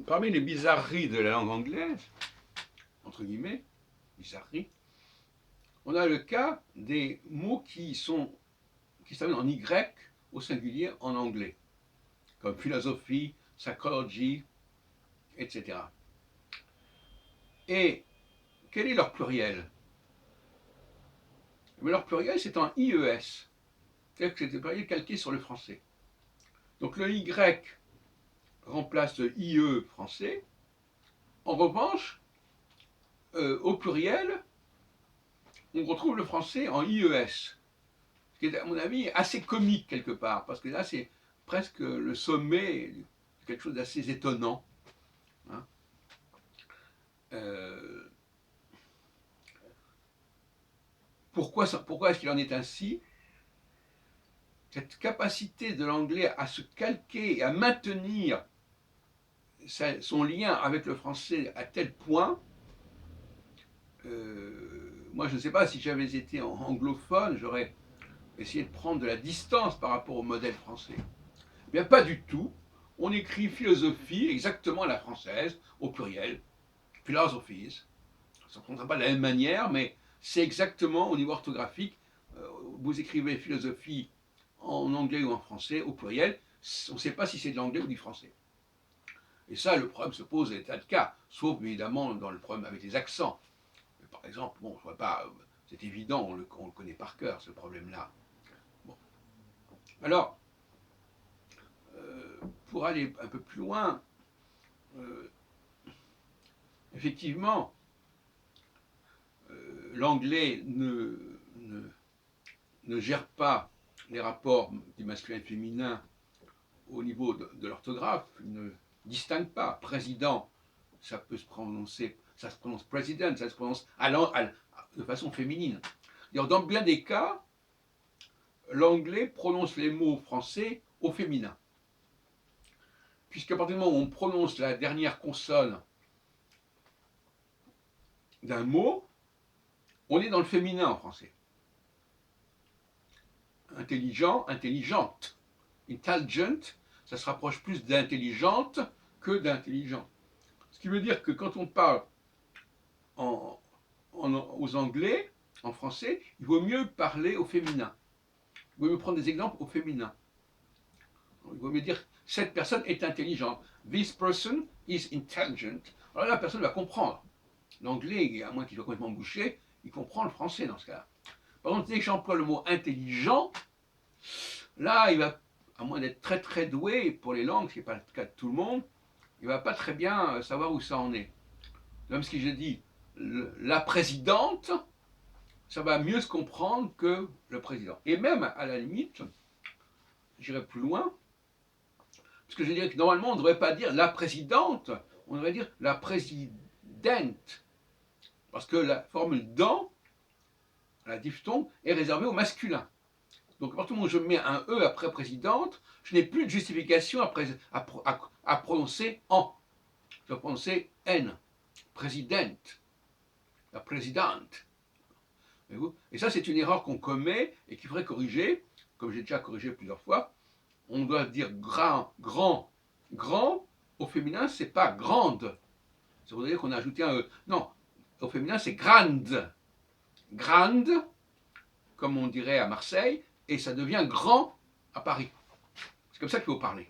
parmi les bizarreries de la langue anglaise, entre guillemets, bizarreries, on a le cas des mots qui s'amènent en Y au singulier en anglais, comme philosophie, psychology, etc. Et quel est leur pluriel? Mais leur pluriel, c'est en IES, c'est-à-dire que c'est un pluriel calqué sur le français. Donc le Y remplace le IE français. En revanche, au pluriel, on retrouve le français en IES, ce qui est, à mon avis, assez comique quelque part, parce que là, c'est presque le sommet de quelque chose d'assez étonnant. Hein. Pourquoi est-ce qu'il en est ainsi? Cette capacité de l'anglais à se calquer et à maintenir son lien avec le français à tel point, moi je ne sais pas si j'avais été anglophone, j'aurais essayé de prendre de la distance par rapport au modèle français. Eh bien pas du tout, on écrit philosophie exactement à la française, au pluriel, philosophies, ça ne prendra pas de la même manière, mais c'est exactement au niveau orthographique, vous écrivez philosophie en anglais ou en français, au pluriel, on ne sait pas si c'est de l'anglais ou du français. Et ça, le problème se pose à des tas de cas, sauf évidemment dans le problème avec les accents. Mais par exemple, bon, je vois pas, c'est évident, on le connaît par cœur, ce problème-là. Bon. Alors, pour aller un peu plus loin, effectivement, l'anglais ne gère pas les rapports du masculin et féminin au niveau de l'orthographe, il ne distingue pas. Président, ça peut se prononcer, ça se prononce president, ça se prononce de façon féminine. Dans bien des cas, l'anglais prononce les mots français au féminin. Puisqu'à partir du moment où on prononce la dernière consonne d'un mot, on est dans le féminin en français. Intelligent, intelligente. Intelligent, ça se rapproche plus d'intelligente que d'intelligent. Ce qui veut dire que quand on parle aux Anglais, en français, il vaut mieux parler au féminin. Il vaut mieux prendre des exemples au féminin. Il vaut mieux dire cette personne est intelligente. This person is intelligent. Alors là, la personne va comprendre. L'anglais, à moins qu'il soit complètement bouché, il comprend le français dans ce cas-là. Par contre, dès que j'emploie le mot intelligent, là, il va, à moins d'être très très doué pour les langues, ce qui n'est pas le cas de tout le monde, il ne va pas très bien savoir où ça en est. Même si je dis la présidente, ça va mieux se comprendre que le président. Et même, à la limite, j'irai plus loin, parce que je dirais que normalement, on ne devrait pas dire la présidente, on devrait dire la présidente. Parce que la formule dans, la diphtongue, est réservée au masculin. Donc, à partir du moment où je mets un E après présidente, je n'ai plus de justification à prononcer en. Je vais prononcer N. Présidente. La présidente. Et ça, c'est une erreur qu'on commet et qu'il faudrait corriger, comme j'ai déjà corrigé plusieurs fois. On doit dire grand, grand. Grand, au féminin, c'est pas grande. Ça voudrait dire qu'on a ajouté un E. Non, au féminin, c'est grande. Grande, comme on dirait à Marseille, et ça devient grand à Paris. C'est comme ça qu'il faut parler.